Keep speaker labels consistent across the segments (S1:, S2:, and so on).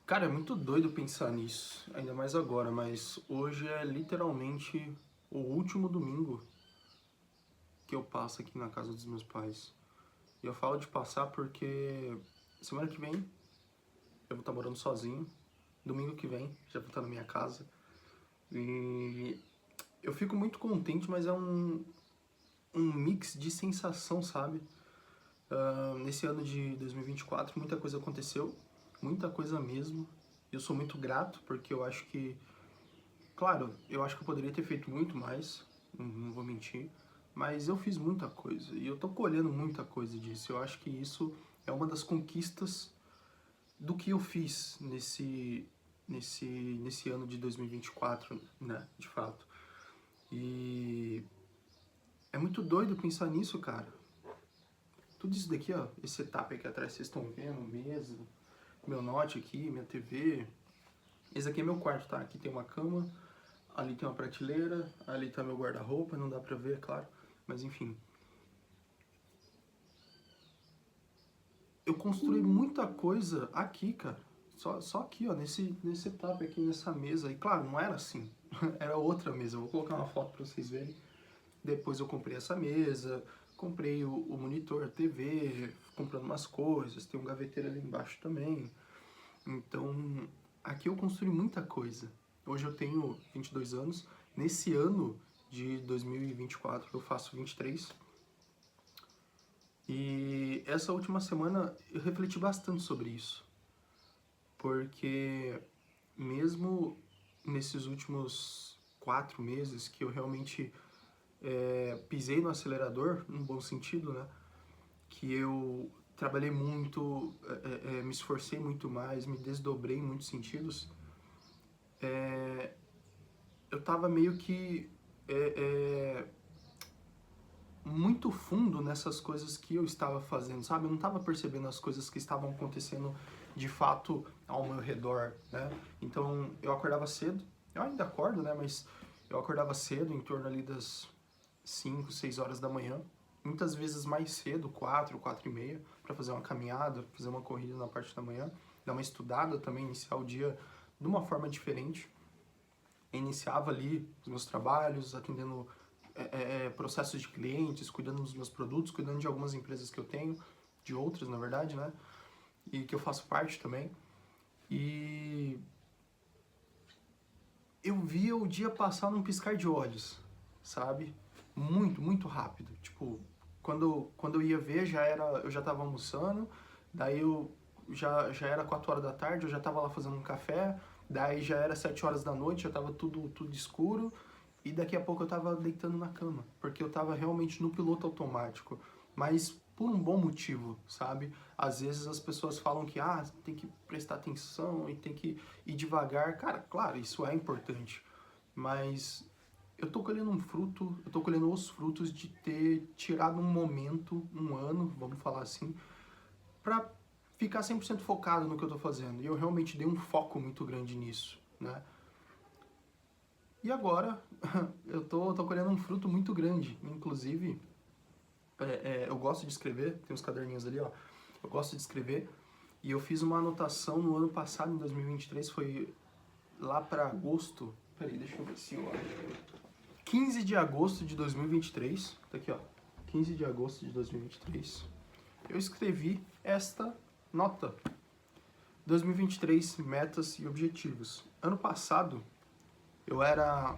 S1: Cara, é muito doido pensar nisso, ainda mais agora, mas hoje é literalmente o último domingo que eu passo aqui na casa dos meus pais. E eu falo de passar porque semana que vem eu vou estar morando sozinho, domingo que vem já vou estar na minha casa. E eu fico muito contente, mas é um mix de sensação, sabe? Nesse ano de 2024 muita coisa aconteceu, muita coisa mesmo. Eu sou muito grato porque eu acho que claro, eu acho que eu poderia ter feito muito mais, não vou mentir, mas eu fiz muita coisa e eu tô colhendo muita coisa disso. Eu acho que isso é uma das conquistas do que eu fiz nesse ano de 2024, né, de fato. E é muito doido pensar nisso, cara. Tudo isso daqui, ó, esse setup aqui atrás, vocês estão vendo, mesa, meu note aqui, minha TV. Esse aqui é meu quarto, tá? Aqui tem uma cama, ali tem uma prateleira, ali tá meu guarda-roupa, não dá pra ver, é claro, mas enfim. Eu construí muita coisa aqui, cara. Só aqui, ó, nesse setup aqui, nessa mesa. E claro, não era assim. Era outra mesa. Eu vou colocar uma foto pra vocês verem. Depois eu comprei essa mesa, comprei o monitor, a TV, comprando umas coisas. Tem um gaveteiro ali embaixo também. Então, aqui eu construí muita coisa. Hoje eu tenho 22 anos. Nesse ano de 2024 eu faço 23. E essa última semana eu refleti bastante sobre isso. Porque mesmo nesses últimos 4 meses que eu realmente pisei no acelerador, no bom sentido, né? Que eu trabalhei muito, me esforcei muito mais, me desdobrei em muitos sentidos, eu tava meio que muito fundo nessas coisas que eu estava fazendo, sabe? Eu não estava percebendo as coisas que estavam acontecendo de fato ao meu redor, né? Então eu acordava cedo, eu ainda acordo, né? Mas eu acordava cedo, em torno ali das 5, 6 horas da manhã, muitas vezes mais cedo, 4, 4 e meia, para fazer uma caminhada, fazer uma corrida na parte da manhã, dar uma estudada também, iniciar o dia de uma forma diferente. Eu iniciava ali os meus trabalhos, atendendo processos de clientes, cuidando dos meus produtos, cuidando de algumas empresas que eu tenho, de outras na verdade, né? E que eu faço parte também. E eu via o dia passar num piscar de olhos, sabe? Muito, muito rápido. Tipo, quando eu ia ver, eu já tava almoçando, daí já era 4 horas da tarde, eu já tava lá fazendo um café, daí já era 7 horas da noite, já tava tudo escuro, e daqui a pouco eu tava deitando na cama, porque eu tava realmente no piloto automático, mas por um bom motivo, sabe? Às vezes as pessoas falam que tem que prestar atenção e tem que ir devagar. Cara, claro, isso é importante, mas eu tô colhendo um fruto, eu tô colhendo os frutos de ter tirado um momento, um ano, vamos falar assim, pra ficar 100% focado no que eu tô fazendo. E eu realmente dei um foco muito grande nisso, né? E agora eu tô colhendo um fruto muito grande. Inclusive, eu gosto de escrever, tem uns caderninhos ali, ó. Eu gosto de escrever e eu fiz uma anotação no ano passado, em 2023, foi lá pra agosto. Peraí, deixa eu ver se eu acho. 15 de agosto de 2023, tá aqui ó, 15 de agosto de 2023, eu escrevi esta nota. 2023, metas e objetivos. Ano passado, eu era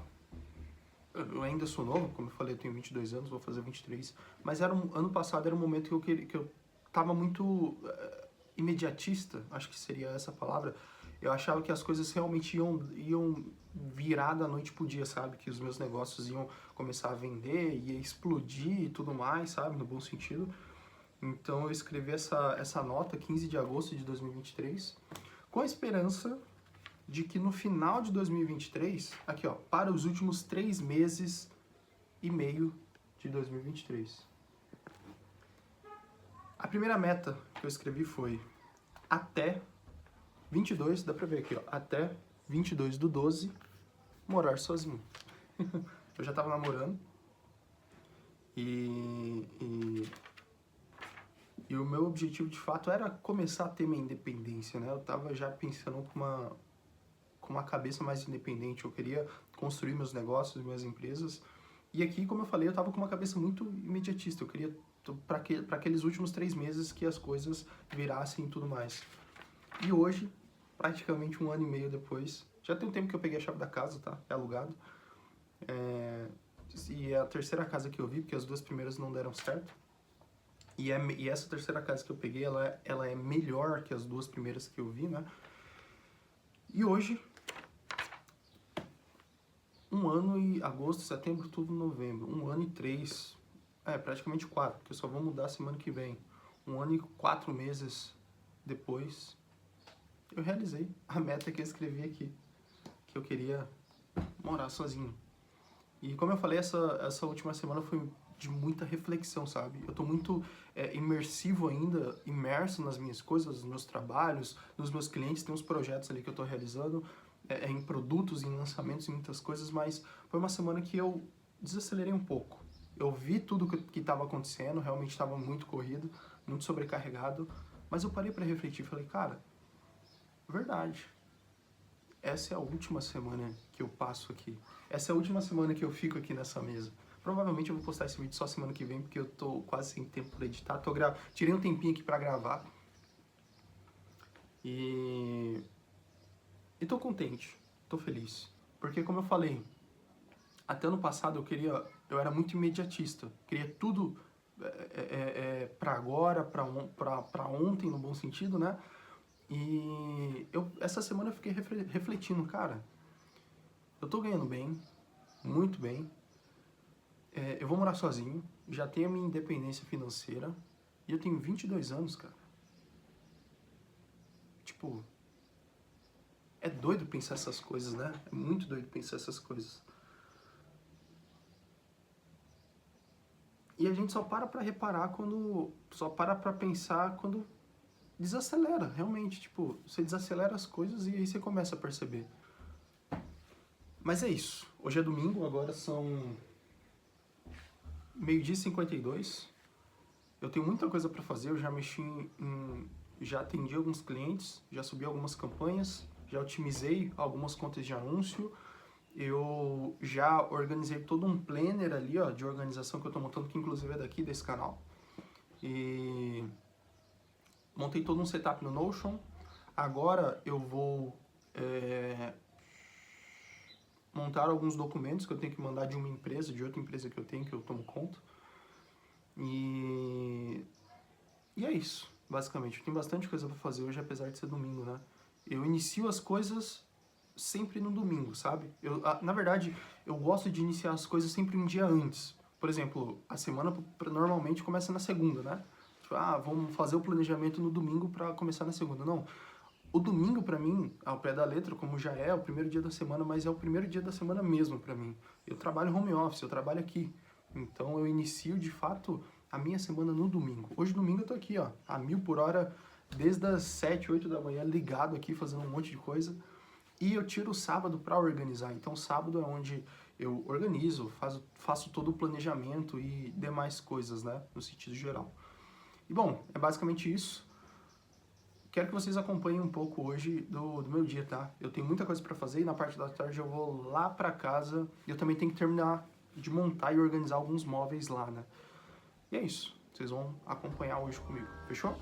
S1: eu ainda sou novo, como eu falei, eu tenho 22 anos, vou fazer 23, mas ano passado era um momento que eu tava muito imediatista, acho que seria essa a palavra. Eu achava que as coisas realmente iam virar da noite pro dia, sabe? Que os meus negócios iam começar a vender, ia explodir e tudo mais, sabe? No bom sentido. Então eu escrevi essa nota, 15 de agosto de 2023, com a esperança de que no final de 2023, aqui ó, para os últimos 3 meses e meio de 2023. A primeira meta que eu escrevi foi até 22, dá pra ver aqui ó, até 22/12, morar sozinho. Eu já tava namorando e E o meu objetivo, de fato, era começar a ter minha independência, né? Eu tava já pensando com uma cabeça mais independente, eu queria construir meus negócios, minhas empresas. E aqui, como eu falei, eu tava com uma cabeça muito imediatista, eu queria para aqueles últimos 3 meses que as coisas virassem e tudo mais. E hoje, praticamente 1 ano e meio depois, já tem um tempo que eu peguei a chave da casa, tá? É alugado. E é a terceira casa que eu vi, porque as 2 primeiras não deram certo. E essa terceira casa que eu peguei, ela é melhor que as 2 primeiras que eu vi, né? E hoje, 1 ano e agosto, setembro, outubro, novembro. 1 ano e 3, praticamente 4, porque eu só vou mudar semana que vem. 1 ano e 4 meses depois, eu realizei a meta que eu escrevi aqui, que eu queria morar sozinho. E como eu falei, essa última semana foi de muita reflexão, sabe? Eu tô muito imersivo ainda, imerso nas minhas coisas, nos meus trabalhos, nos meus clientes, tem uns projetos ali que eu tô realizando, em produtos, em lançamentos, em muitas coisas, mas foi uma semana que eu desacelerei um pouco. Eu vi tudo que estava acontecendo, realmente estava muito corrido, muito sobrecarregado, mas eu parei para refletir e falei, cara, verdade. Essa é a última semana que eu passo aqui. Essa é a última semana que eu fico aqui nessa mesa. Provavelmente eu vou postar esse vídeo só semana que vem, porque eu tô quase sem tempo para editar. Tirei um tempinho aqui para gravar. E tô contente, tô feliz. Porque como eu falei, até ano passado eu era muito imediatista. Queria tudo para agora, para ontem, no bom sentido, né? E essa semana eu fiquei refletindo, cara, eu tô ganhando bem, muito bem, eu vou morar sozinho, já tenho a minha independência financeira, e eu tenho 22 anos, cara. Tipo, é doido pensar essas coisas, né? É muito doido pensar essas coisas. E a gente só para pra reparar só para pra pensar quando desacelera, realmente. Tipo, você desacelera as coisas e aí você começa a perceber. Mas é isso. Hoje é domingo, agora são 12h52. Eu tenho muita coisa para fazer, eu já já atendi alguns clientes, já subi algumas campanhas, já otimizei algumas contas de anúncio, eu já organizei todo um planner ali, ó, de organização que eu tô montando, que inclusive é daqui desse canal. E montei todo um setup no Notion. Agora eu vou montar alguns documentos que eu tenho que mandar de uma empresa, de outra empresa que eu tenho, que eu tomo conta. E é isso, basicamente. Tem bastante coisa pra fazer hoje, apesar de ser domingo, né? Eu inicio as coisas sempre no domingo, sabe? Na verdade, eu gosto de iniciar as coisas sempre um dia antes. Por exemplo, a semana normalmente começa na segunda, né? Tipo, vamos fazer o planejamento no domingo pra começar na segunda. Não. O domingo pra mim, ao pé da letra, como já é o primeiro dia da semana, mas é o primeiro dia da semana mesmo pra mim. Eu trabalho home office, eu trabalho aqui. Então eu inicio de fato a minha semana no domingo. Hoje domingo eu tô aqui, ó, a 1000 por hora, desde as 7, 8 da manhã, ligado aqui, fazendo um monte de coisa. E eu tiro o sábado para organizar. Então sábado é onde eu organizo, faço todo o planejamento e demais coisas, né, no sentido geral. E bom, é basicamente isso. Quero que vocês acompanhem um pouco hoje do meu dia, tá? Eu tenho muita coisa para fazer e na parte da tarde eu vou lá para casa. E eu também tenho que terminar de montar e organizar alguns móveis lá, né? E é isso. Vocês vão acompanhar hoje comigo. Fechou?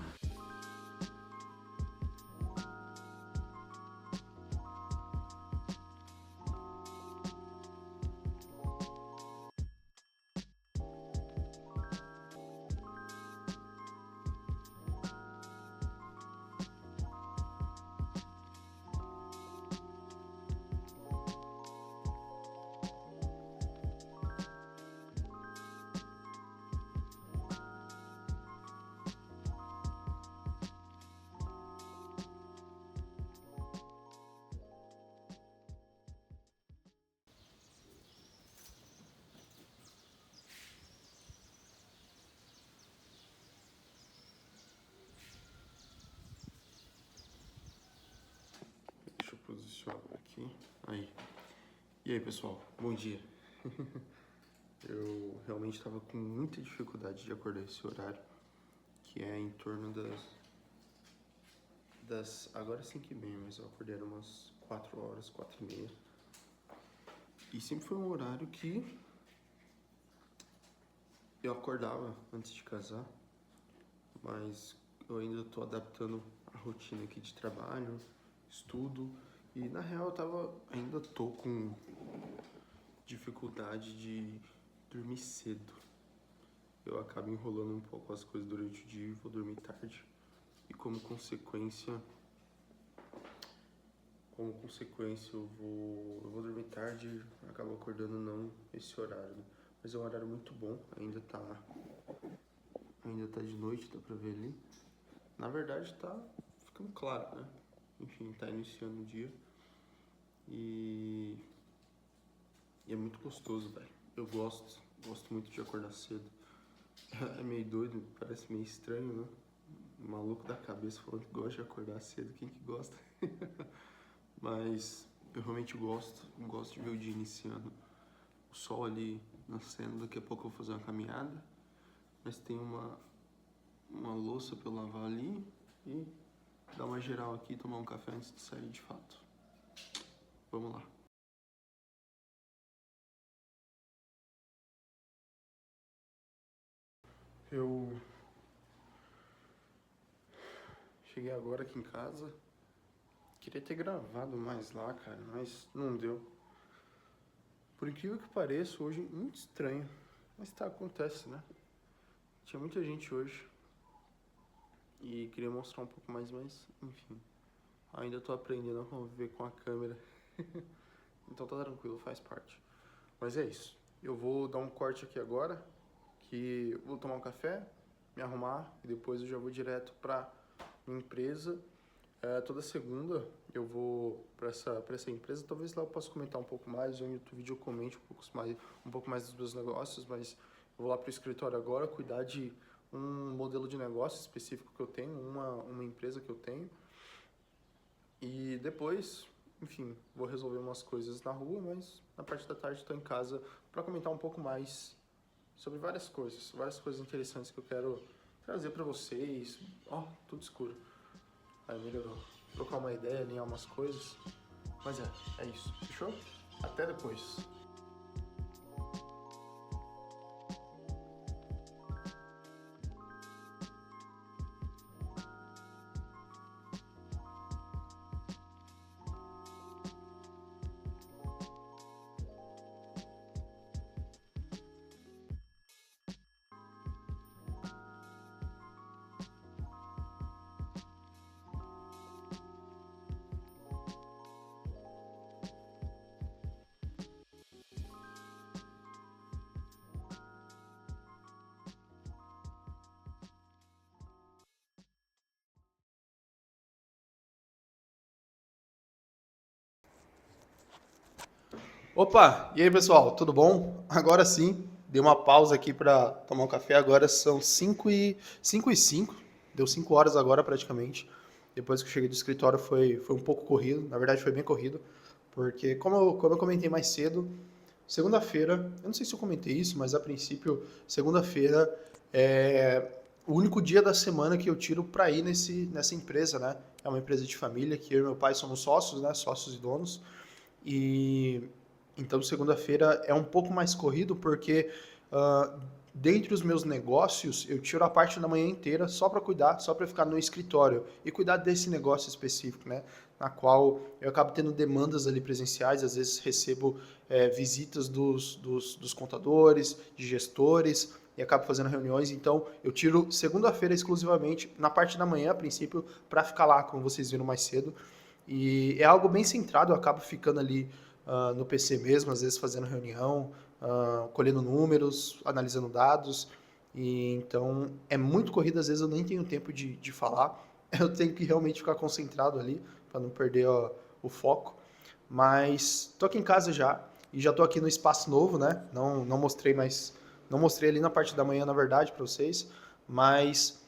S1: Deixa eu posicionar aqui. Aí. E aí, pessoal? Bom dia. Eu realmente estava com muita dificuldade de acordar esse horário,
S2: que é em torno agora 5h30, mas eu acordei umas 4 horas, 4h30. E sempre foi um horário que eu acordava antes de casar, mas eu ainda tô adaptando a rotina aqui de trabalho, estudo, e na real ainda tô com dificuldade de dormir cedo. Eu acabo enrolando um pouco as coisas durante o dia e vou dormir tarde. E como consequência eu vou dormir tarde e acabo acordando não esse horário, né? Mas é um horário muito bom, ainda tá de noite, dá pra ver ali. Na verdade tá ficando claro, né? Enfim, tá iniciando o dia e é muito gostoso, velho. Eu gosto muito de acordar cedo. É meio doido, parece meio estranho, né? Maluco da cabeça falando que gosta de acordar cedo, quem que gosta? Mas eu realmente gosto de ver o dia iniciando, o sol ali nascendo. Daqui a pouco eu vou fazer uma caminhada, mas tem uma louça pra eu lavar ali e dar uma geral aqui, tomar um café antes de sair de fato. Vamos lá. Eu cheguei agora aqui em casa. Queria ter gravado mais lá, cara, mas não deu. Por incrível que pareça, hoje muito estranho. Mas tá, acontece, né? Tinha muita gente hoje. E queria mostrar um pouco mais, mas enfim. Ainda tô aprendendo a conviver com a câmera. Então tá tranquilo, faz parte. Mas é isso. Eu vou dar um corte aqui agora, que eu vou tomar um café, me arrumar e depois eu já vou direto pra minha empresa. Toda segunda eu vou pra essa empresa. Talvez lá eu possa comentar um pouco mais, ou em outro vídeo eu comente um pouco mais dos meus negócios, mas eu vou lá pro escritório agora cuidar de um modelo de negócio específico que eu tenho, uma empresa que eu tenho. E depois, enfim, vou resolver umas coisas na rua, mas na parte da tarde estou em casa para comentar um pouco mais sobre várias coisas interessantes que eu quero trazer para vocês. Ó, tudo escuro. Aí melhorou. Trocar uma ideia, alinhar umas coisas. Mas é isso. Fechou? Até depois. Opa, e aí pessoal, tudo bom? Agora sim, dei uma pausa aqui para tomar um café. Agora são 5h05, deu 5 horas agora praticamente. Depois que eu cheguei do escritório foi um pouco corrido, na verdade foi bem corrido, porque como eu comentei mais cedo, segunda-feira, eu não sei se eu comentei isso, mas a princípio, segunda-feira é o único dia da semana que eu tiro para ir nessa empresa, né? É uma empresa de família que eu e meu pai somos sócios, né? Sócios e donos. E então segunda-feira é um pouco mais corrido porque dentre os meus negócios eu tiro a parte da manhã inteira só para cuidar, só para ficar no escritório e cuidar desse negócio específico, né? Na qual eu acabo tendo demandas ali presenciais, às vezes recebo visitas dos contadores, de gestores e acabo fazendo reuniões. Então eu tiro segunda-feira exclusivamente na parte da manhã, a princípio, para ficar lá, como vocês viram mais cedo. E é algo bem centrado, eu acabo ficando ali no PC mesmo, às vezes fazendo reunião, colhendo números, analisando dados. E então é muito corrido, às vezes eu nem tenho tempo de falar. Eu tenho que realmente ficar concentrado ali para não perder o foco. Mas tô aqui em casa já e já tô aqui no espaço novo, né? Não mostrei mais, não mostrei ali na parte da manhã, na verdade, para vocês, mas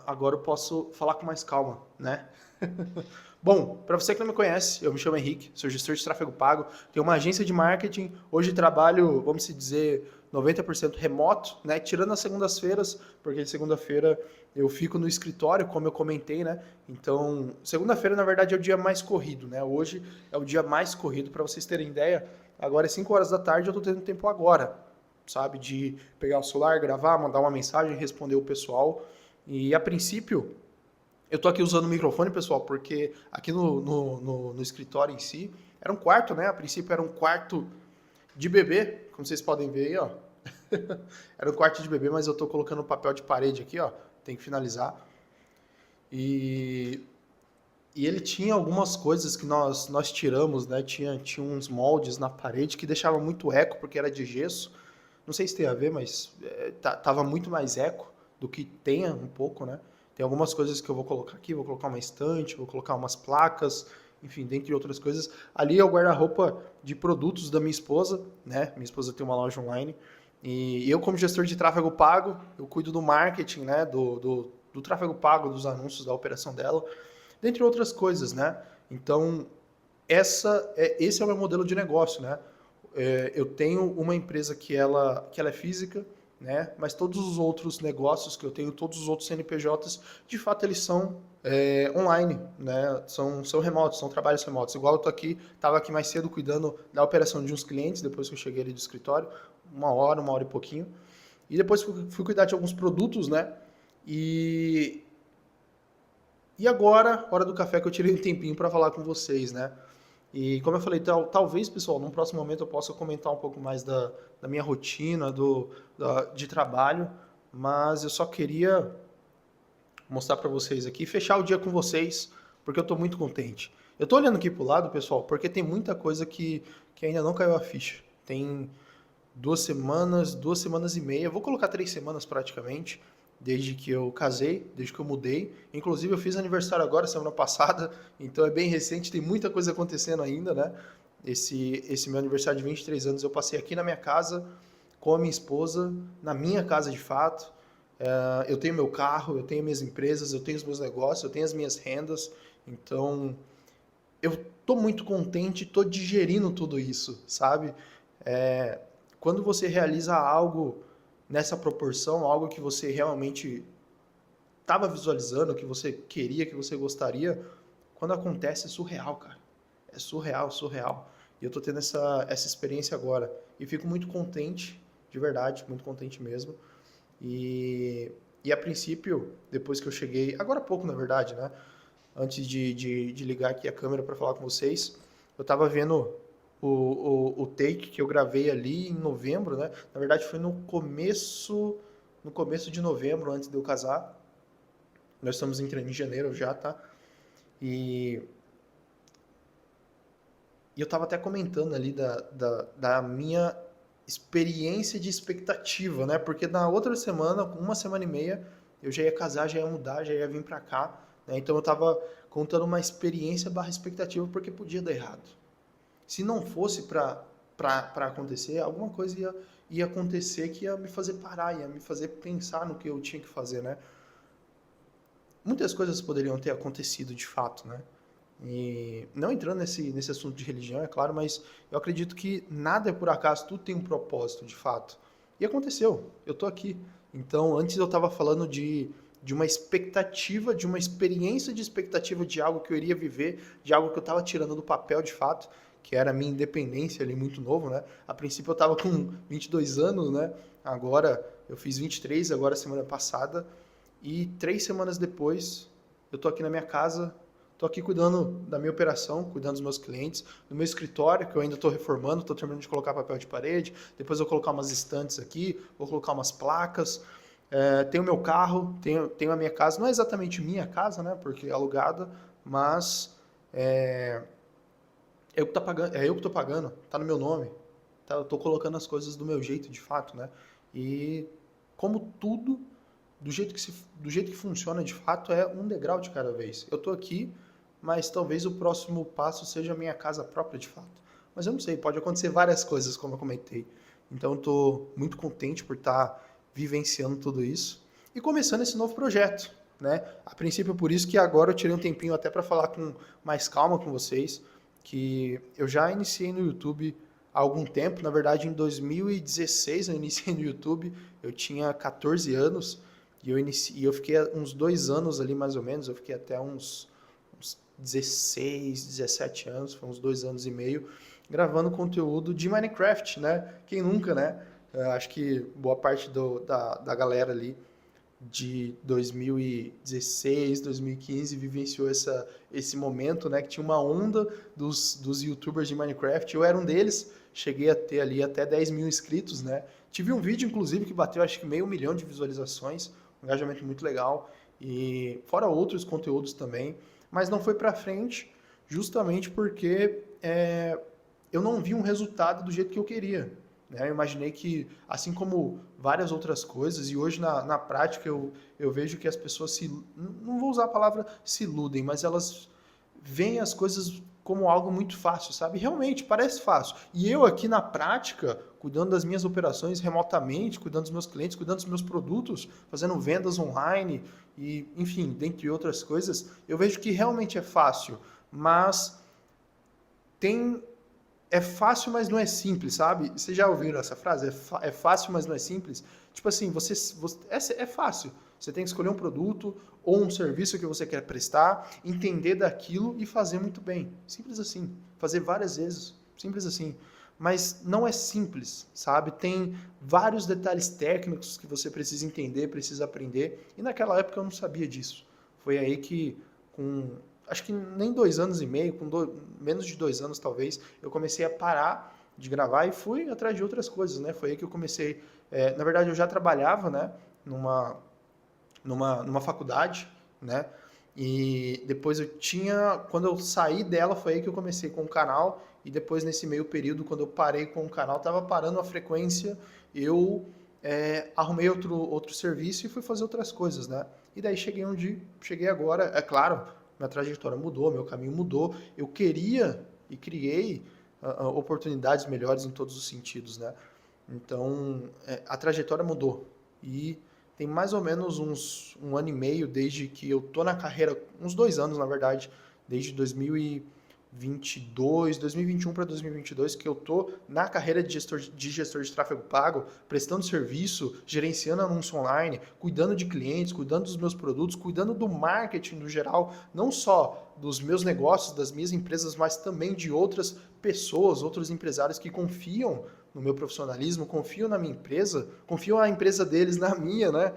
S2: agora eu posso falar com mais calma, né? Bom, para você que não me conhece, eu me chamo Henrique, sou gestor de tráfego pago, tenho uma agência de marketing, hoje trabalho, vamos dizer, 90% remoto, né? Tirando as segundas-feiras, porque de segunda-feira eu fico no escritório, como eu comentei, né? Então, segunda-feira, na verdade, é o dia mais corrido, né? Hoje é o dia mais corrido, para vocês terem ideia. Agora é 5 horas da tarde, eu tô tendo tempo agora, sabe? De pegar o celular, gravar, mandar uma mensagem, responder o pessoal. E a princípio, eu tô aqui usando o microfone, pessoal, porque aqui no escritório em si, era um quarto, né? A princípio era um quarto de bebê, como vocês podem ver aí, ó. Era um quarto de bebê, mas eu tô colocando papel de parede aqui, ó. Tem que finalizar. E, e ele tinha algumas coisas que nós tiramos, né? Tinha uns moldes na parede que deixava muito eco, porque era de gesso. Não sei se tem a ver, mas tava muito mais eco do que tenha um pouco, né? Tem algumas coisas que eu vou colocar aqui, vou colocar uma estante, vou colocar umas placas, enfim, dentre outras coisas. Ali é o guarda-roupa de produtos da minha esposa, né? Minha esposa tem uma loja online. E eu, como gestor de tráfego pago, eu cuido do marketing, né? Do tráfego pago, dos anúncios, da operação dela, dentre outras coisas, né? Então, esse é o meu modelo de negócio, né? Eu tenho uma empresa que ela é física, né? Mas todos os outros negócios que eu tenho, todos os outros CNPJs, de fato eles são online, né? São remotos, são trabalhos remotos. Igual eu estava aqui mais cedo cuidando da operação de uns clientes, depois que eu cheguei ali do escritório, uma hora e pouquinho. E depois fui cuidar de alguns produtos, né? E, e agora, hora do café, que eu tirei um tempinho para falar com vocês, né? E como eu falei, talvez, pessoal, num próximo momento eu possa comentar um pouco mais da minha rotina, de trabalho, mas eu só queria mostrar para vocês aqui, fechar o dia com vocês, porque eu estou muito contente. Eu estou olhando aqui para o lado, pessoal, porque tem muita coisa que ainda não caiu a ficha. Tem 2 semanas e meia, vou colocar 3 semanas praticamente, desde que eu casei, desde que eu mudei. Inclusive eu fiz aniversário agora, semana passada, então é bem recente, tem muita coisa acontecendo ainda, né? Esse meu aniversário de 23 anos eu passei aqui na minha casa, com a minha esposa, na minha casa de fato. Eu tenho meu carro, eu tenho minhas empresas, eu tenho os meus negócios, eu tenho as minhas rendas, então eu tô muito contente, tô digerindo tudo isso, sabe? É, quando você realiza algo nessa proporção, algo que você realmente estava visualizando, que você queria, que você gostaria, quando acontece é surreal, cara. É surreal, surreal. E eu tô tendo essa experiência agora. E fico muito contente, de verdade, muito contente mesmo. E a princípio, depois que eu cheguei, agora há pouco na verdade, né? Antes de ligar aqui a câmera para falar com vocês, eu estava vendo o take que eu gravei ali em novembro, né? Na verdade foi no começo de novembro, antes de eu casar. Nós estamos entrando em janeiro já, tá? E, e eu estava até comentando ali da minha experiência de expectativa, né? Porque na outra semana, com 1 semana e meia, eu já ia casar, já ia mudar, já ia vir para cá, né? Então eu estava contando uma experiência barra expectativa porque podia dar errado. Se não fosse para acontecer, alguma coisa ia acontecer que ia me fazer parar, ia me fazer pensar no que eu tinha que fazer, né? Muitas coisas poderiam ter acontecido de fato, né? E não entrando nesse assunto de religião, é claro, mas eu acredito que nada é por acaso, tudo tem um propósito, de fato. E aconteceu, eu tô aqui. Então, antes eu estava falando de uma expectativa, de uma experiência de expectativa de algo que eu iria viver, de algo que eu estava tirando do papel, de fato, que era a minha independência ali, muito novo, né? A princípio eu estava com 22 anos, né? Agora eu fiz 23, agora semana passada, e 3 semanas depois eu tô aqui na minha casa. Estou aqui cuidando da minha operação, cuidando dos meus clientes, do meu escritório, que eu ainda estou reformando, estou terminando de colocar papel de parede, depois eu vou colocar umas estantes aqui, vou colocar umas placas, tenho o meu carro, tenho a minha casa, não é exatamente minha casa, né, porque é alugada, mas é eu que estou pagando, está no meu nome, tá, eu estou colocando as coisas do meu jeito, de fato, né, e como tudo, do jeito que funciona de fato, é um degrau de cada vez. Eu estou aqui, mas talvez o próximo passo seja a minha casa própria de fato. Mas eu não sei, pode acontecer várias coisas, como eu comentei. Então eu estou muito contente por estar vivenciando tudo isso e começando esse novo projeto. né? A princípio, por isso que agora eu tirei um tempinho até para falar com mais calma com vocês, que eu já iniciei no YouTube há algum tempo, na verdade em 2016 eu iniciei no YouTube, eu tinha 14 anos e eu fiquei uns 2 anos ali mais ou menos, eu fiquei até uns 16, 17 anos, foi uns 2 anos e meio, gravando conteúdo de Minecraft, né? Quem nunca, né? Eu acho que boa parte da galera ali de 2016, 2015 vivenciou esse momento, né? Que tinha uma onda dos YouTubers de Minecraft. Eu era um deles, cheguei a ter ali até 10 mil inscritos, né? Tive um vídeo, inclusive, que bateu acho que 500 mil de visualizações, um engajamento muito legal, e fora outros conteúdos também, mas não foi pra frente justamente porque eu não vi um resultado do jeito que eu queria. Né? Eu imaginei que, assim como várias outras coisas, e hoje na prática eu vejo que as pessoas não vou usar a palavra se iludem, mas elas veem as coisas como algo muito fácil, sabe? Realmente, parece fácil. E eu aqui na prática, cuidando das minhas operações remotamente, cuidando dos meus clientes, cuidando dos meus produtos, fazendo vendas online e, enfim, dentre outras coisas, eu vejo que realmente é fácil, mas é fácil, mas não é simples, sabe? Vocês já ouviram essa frase? É fácil, mas não é simples? Tipo assim, é fácil. Você tem que escolher um produto ou um serviço que você quer prestar, entender daquilo e fazer muito bem. Simples assim. Fazer várias vezes. Simples assim. Mas não é simples, sabe? Tem vários detalhes técnicos que você precisa entender, precisa aprender. E naquela época eu não sabia disso. Foi aí que, acho que nem 2 anos e meio, menos de 2 anos talvez, eu comecei a parar de gravar e fui atrás de outras coisas, né? Foi aí que eu comecei. Na verdade, eu já trabalhava, né? Numa faculdade, né? E depois quando eu saí dela, foi aí que eu comecei com o canal. E depois, nesse meio período, quando eu parei com o canal, tava parando a frequência, eu arrumei outro serviço e fui fazer outras coisas, né? E daí cheguei onde cheguei agora. É claro, minha trajetória mudou, meu caminho mudou. Eu queria e criei oportunidades melhores em todos os sentidos, né? Então, a trajetória mudou. E tem mais ou menos um ano e meio desde que eu tô na carreira, uns 2 anos, na verdade, desde 2022, 2021 para 2022, que eu tô na carreira de gestor de tráfego pago, prestando serviço, gerenciando anúncio online, cuidando de clientes, cuidando dos meus produtos, cuidando do marketing no geral, não só dos meus negócios, das minhas empresas, mas também de outras pessoas, outros empresários que confiam no meu profissionalismo, confiam na minha empresa, confiam a empresa deles na minha, né?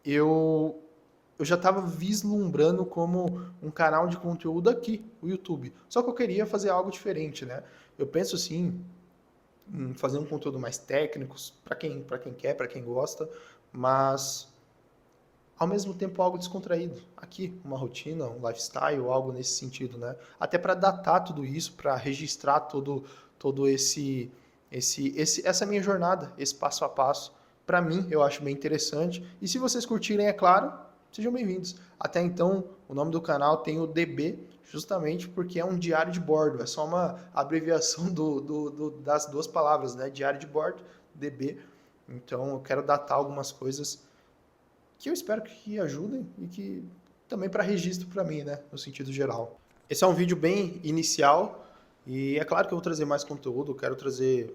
S2: Eu já estava vislumbrando como um canal de conteúdo aqui, o YouTube. Só que eu queria fazer algo diferente, né? Eu penso assim, em fazer um conteúdo mais técnico, para quem quer, para quem gosta, mas ao mesmo tempo algo descontraído. Aqui, uma rotina, um lifestyle, algo nesse sentido, né? Até para datar tudo isso, para registrar todo essa minha jornada, esse passo a passo. Para mim, eu acho bem interessante. E se vocês curtirem, é claro, sejam bem-vindos. Até então, o nome do canal tem o DB, justamente porque é um diário de bordo. É só uma abreviação das duas palavras, né? Diário de bordo, DB. Então, eu quero datar algumas coisas que eu espero que ajudem e que também para registro para mim, né? No sentido geral. Esse é um vídeo bem inicial e é claro que eu vou trazer mais conteúdo. Eu quero trazer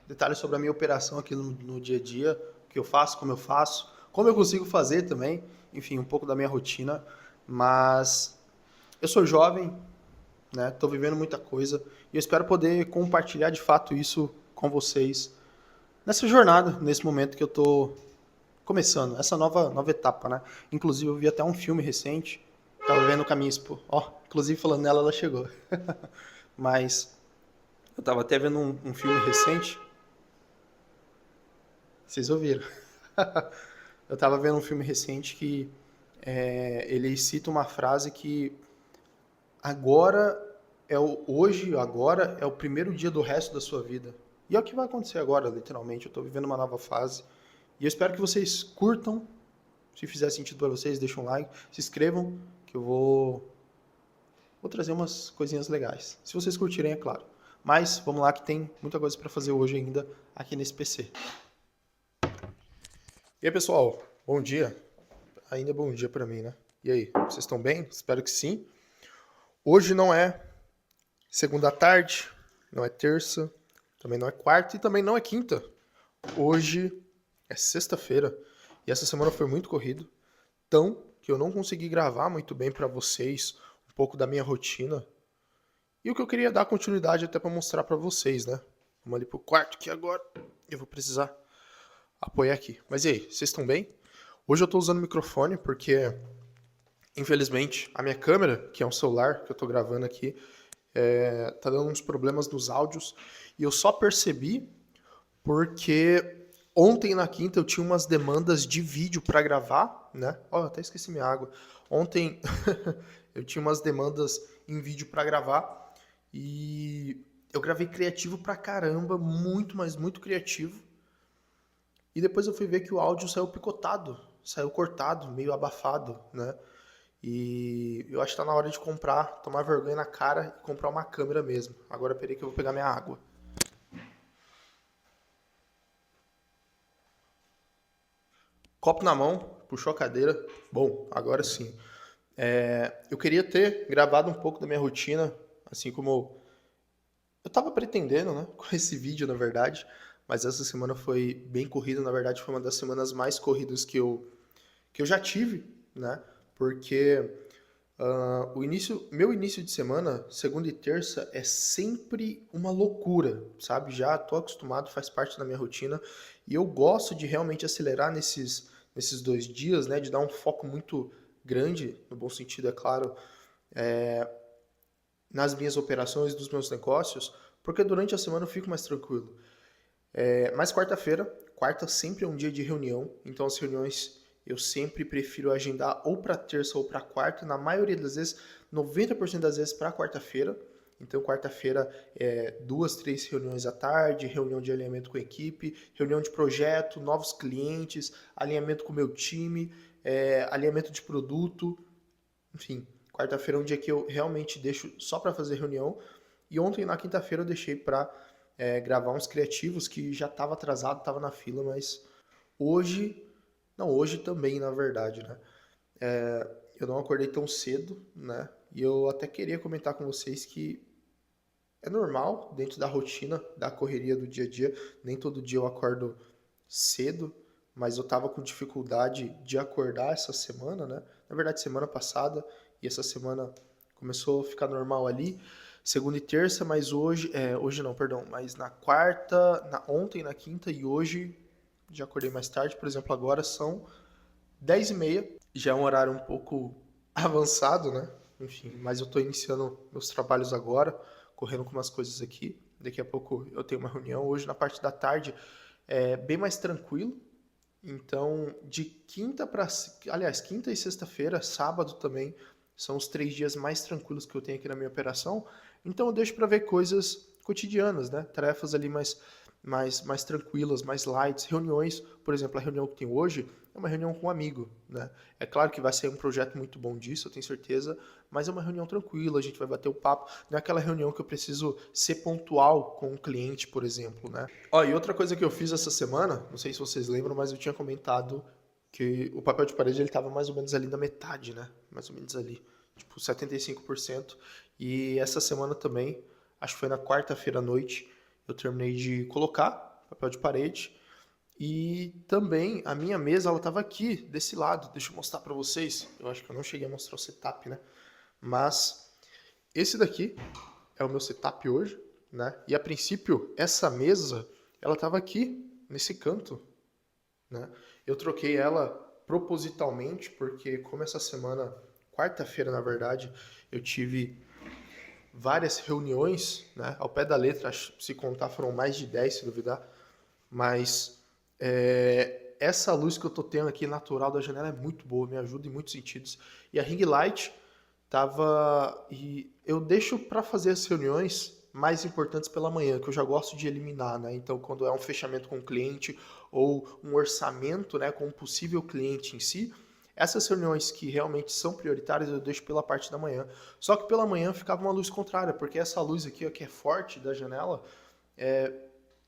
S2: detalhes sobre a minha operação aqui no dia a dia, o que eu faço, como eu consigo fazer também, enfim, um pouco da minha rotina. Mas eu sou jovem, né? Estou vivendo muita coisa e eu espero poder compartilhar de fato isso com vocês nessa jornada, nesse momento que eu estou começando, essa nova etapa, né? Inclusive, eu vi até um filme recente, tava vendo com a minha esposa, inclusive falando nela, ela chegou. Mas eu tava até vendo um filme recente, vocês ouviram? Eu tava vendo um filme recente que ele cita uma frase que agora é o primeiro dia do resto da sua vida. E é o que vai acontecer agora, literalmente. Eu tô vivendo uma nova fase. E eu espero que vocês curtam. Se fizer sentido para vocês, deixem um like, se inscrevam, que eu vou trazer umas coisinhas legais. Se vocês curtirem, é claro. Mas vamos lá que tem muita coisa para fazer hoje ainda aqui nesse PC. E aí, pessoal, bom dia. ainda é bom dia pra mim, né? E aí, vocês estão bem? Espero que sim. Hoje não é segunda à tarde, não é terça, também não é quarta e também não é quinta. Hoje é sexta-feira e essa semana foi muito corrido, tão que eu não consegui gravar muito bem pra vocês um pouco da minha rotina. E o que eu queria dar continuidade até pra mostrar pra vocês, né? Vamos ali pro quarto que agora eu vou precisar apoiar aqui. Mas e aí, vocês estão bem? Hoje eu tô usando o microfone porque, infelizmente, a minha câmera, que é um celular que eu tô gravando aqui, tá dando uns problemas nos áudios. E eu só percebi porque ontem na quinta eu tinha umas demandas de vídeo pra gravar, né? Ó, eu até esqueci minha água. Ontem eu tinha umas demandas em vídeo pra gravar e eu gravei criativo pra caramba, muito, mas muito criativo. E depois eu fui ver que o áudio saiu picotado, saiu cortado, meio abafado, né? E eu acho que tá na hora de comprar, tomar vergonha na cara e comprar uma câmera mesmo. Agora peraí que eu vou pegar minha água. Copo na mão, puxou a cadeira. Bom, agora sim. Eu queria ter gravado um pouco da minha rotina, assim como eu tava pretendendo, né? Com esse vídeo, na verdade. Mas essa semana foi bem corrida, na verdade foi uma das semanas mais corridas que eu já tive, né? Porque meu início de semana, segunda e terça, é sempre uma loucura, sabe? Já tô acostumado, faz parte da minha rotina. E eu gosto de realmente acelerar nesses 2 dias, né? De dar um foco muito grande, no bom sentido, é claro, nas minhas operações, dos meus negócios, porque durante a semana eu fico mais tranquilo. Mas quarta sempre é um dia de reunião, então as reuniões eu sempre prefiro agendar ou para terça ou para quarta, na maioria das vezes, 90% das vezes para quarta-feira. Então quarta-feira é 2, 3 reuniões à tarde, reunião de alinhamento com a equipe, reunião de projeto, novos clientes, alinhamento com o meu time, alinhamento de produto, enfim. Quarta-feira é um dia que eu realmente deixo só para fazer reunião. E ontem, na quinta-feira, eu deixei para gravar uns criativos que já estava atrasado, estava na fila, mas hoje, não, hoje também, na verdade, né? Eu não acordei tão cedo, né? E eu até queria comentar com vocês que é normal, dentro da rotina, da correria do dia a dia, nem todo dia eu acordo cedo, mas eu tava com dificuldade de acordar essa semana, né? Na verdade, semana passada, e essa semana começou a ficar normal ali, segunda e terça, mas hoje não, perdão, mas na quarta, ontem, na quinta e hoje já acordei mais tarde, por exemplo, agora são 10h30, já é um horário um pouco avançado, né? Enfim, mas eu tô iniciando meus trabalhos agora, correndo com umas coisas aqui. Daqui a pouco eu tenho uma reunião. Hoje, na parte da tarde, é bem mais tranquilo. Então, de quinta para. Aliás, quinta e sexta-feira, sábado também, são os 3 dias mais tranquilos que eu tenho aqui na minha operação. Então, eu deixo para ver coisas cotidianas, né? Tarefas ali mais tranquilas, mais lights. Reuniões, por exemplo, a reunião que tem hoje é uma reunião com um amigo, né? É claro que vai ser um projeto muito bom disso, eu tenho certeza, mas é uma reunião tranquila, a gente vai bater o papo. Não é aquela reunião que eu preciso ser pontual com um cliente, por exemplo, né? Ó, e outra coisa que eu fiz essa semana, não sei se vocês lembram, mas eu tinha comentado que o papel de parede ele estava mais ou menos ali na metade, né? Mais ou menos ali, tipo 75%. E essa semana também, acho que foi na quarta-feira à noite, eu terminei de colocar papel de parede. E também a minha mesa, ela estava aqui, desse lado. Deixa eu mostrar para vocês. Eu acho que eu não cheguei a mostrar o setup, né? Mas esse daqui é o meu setup hoje, né? E a princípio, essa mesa, ela estava aqui, nesse canto, né? Eu troquei ela propositalmente, porque como essa semana, quarta-feira, na verdade, eu tive várias reuniões, né? Ao pé da letra, se contar, foram mais de 10, se duvidar. Mas essa luz que eu tô tendo aqui, natural da janela, é muito boa, me ajuda em muitos sentidos. E a ring light tava... E eu deixo para fazer as reuniões mais importantes pela manhã, que eu já gosto de eliminar, né? Então, quando é um fechamento com o cliente ou um orçamento, né, com um possível cliente em si, essas reuniões que realmente são prioritárias eu deixo pela parte da manhã. Só que pela manhã ficava uma luz contrária, porque essa luz aqui, ó, que é forte da janela,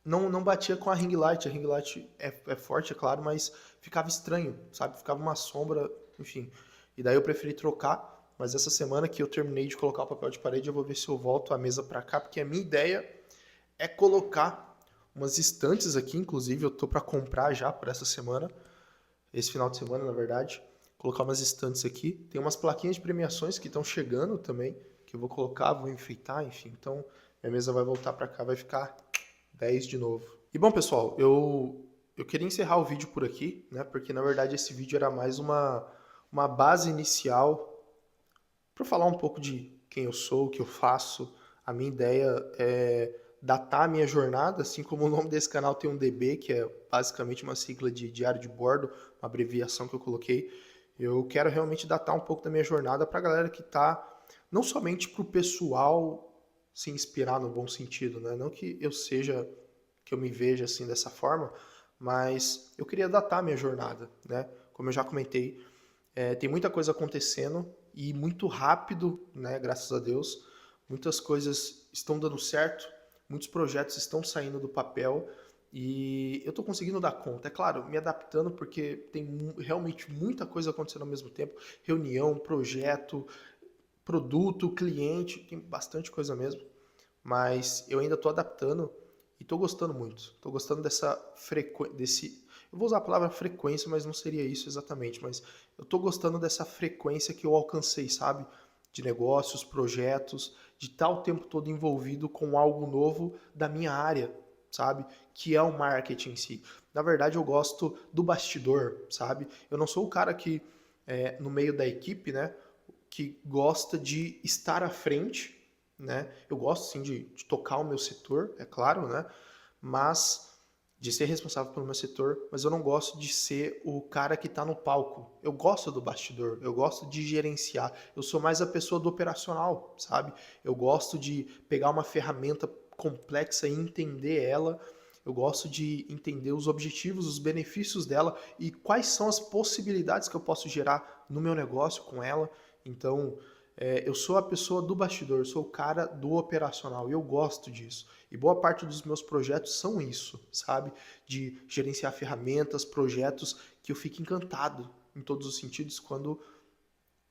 S2: não batia com a ring light. A ring light é forte, é claro, mas ficava estranho, sabe? Ficava uma sombra enfim. E daí eu preferi trocar, mas essa semana que eu terminei de colocar o papel de parede, eu vou ver se eu volto a mesa para cá, porque a minha ideia é colocar umas estantes aqui, inclusive eu tô para comprar já por essa semana, esse final de semana, na verdade, colocar umas estantes aqui. Tem umas plaquinhas de premiações que estão chegando também, que eu vou colocar, vou enfeitar, enfim. Então, minha mesa vai voltar para cá, vai ficar 10 de novo. E bom, pessoal, eu queria encerrar o vídeo por aqui, né? Porque na verdade esse vídeo era mais uma base inicial para falar um pouco de quem eu sou, o que eu faço. A minha ideia é datar a minha jornada, assim como o nome desse canal tem um DB, que é basicamente uma sigla de diário de bordo, uma abreviação que eu coloquei. Eu quero realmente datar um pouco da minha jornada para a galera que está, não somente para o pessoal se inspirar no bom sentido, né? Não que eu seja, que eu me veja assim dessa forma, mas eu queria datar a minha jornada, né? Como eu já comentei, tem muita coisa acontecendo e muito rápido, né? Graças a Deus, muitas coisas estão dando certo, muitos projetos estão saindo do papel e eu estou conseguindo dar conta. É claro, me adaptando porque tem realmente muita coisa acontecendo ao mesmo tempo, reunião, projeto, produto, cliente, tem bastante coisa mesmo, mas eu ainda estou adaptando e estou gostando muito. Estou gostando dessa frequência, eu vou usar a palavra frequência, mas não seria isso exatamente, mas eu estou gostando dessa frequência que eu alcancei, sabe? De negócios, projetos, de estar o tempo todo envolvido com algo novo da minha área, sabe? Que é o marketing em si. Na verdade, eu gosto do bastidor, sabe? Eu não sou o cara que, no meio da equipe, né? Que gosta de estar à frente, né? Eu gosto sim de tocar o meu setor, é claro, né? Mas de ser responsável pelo meu setor, mas eu não gosto de ser o cara que está no palco. Eu gosto do bastidor, eu gosto de gerenciar. Eu sou mais a pessoa do operacional, sabe? Eu gosto de pegar uma ferramenta complexa e entender ela. Eu gosto de entender os objetivos, os benefícios dela e quais são as possibilidades que eu posso gerar no meu negócio com ela. Então, eu sou a pessoa do bastidor, eu sou o cara do operacional e eu gosto disso. E boa parte dos meus projetos são isso, sabe? De gerenciar ferramentas, projetos que eu fico encantado em todos os sentidos quando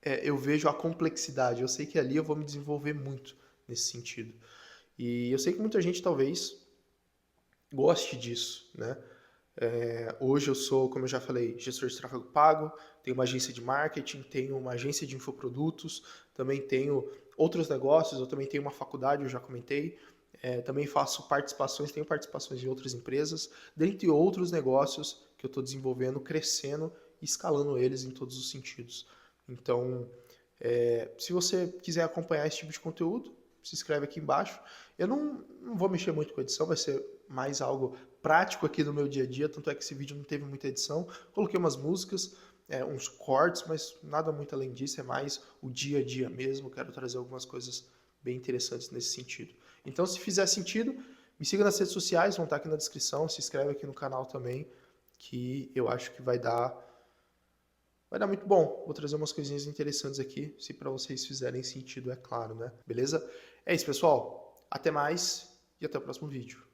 S2: eu vejo a complexidade. Eu sei que ali eu vou me desenvolver muito nesse sentido. E eu sei que muita gente talvez goste disso, né? Hoje eu sou, como eu já falei, gestor de tráfego pago, tenho uma agência de marketing, tenho uma agência de infoprodutos, também tenho outros negócios, eu também tenho uma faculdade, eu já comentei, também faço participações, tenho participações em outras empresas, dentre outros negócios que eu estou desenvolvendo, crescendo e escalando eles em todos os sentidos. Então, se você quiser acompanhar esse tipo de conteúdo, se inscreve aqui embaixo. Eu não vou mexer muito com a edição, vai ser mais algo prático aqui no meu dia a dia, tanto é que esse vídeo não teve muita edição. Coloquei umas músicas, uns cortes, mas nada muito além disso, é mais o dia a dia mesmo. Quero trazer algumas coisas bem interessantes nesse sentido. Então, se fizer sentido, me siga nas redes sociais, vão estar aqui na descrição, se inscreve aqui no canal também, que eu acho que vai dar muito bom. Vou trazer umas coisinhas interessantes aqui, se para vocês fizerem sentido, é claro, né? Beleza? É isso, pessoal. Até mais e até o próximo vídeo.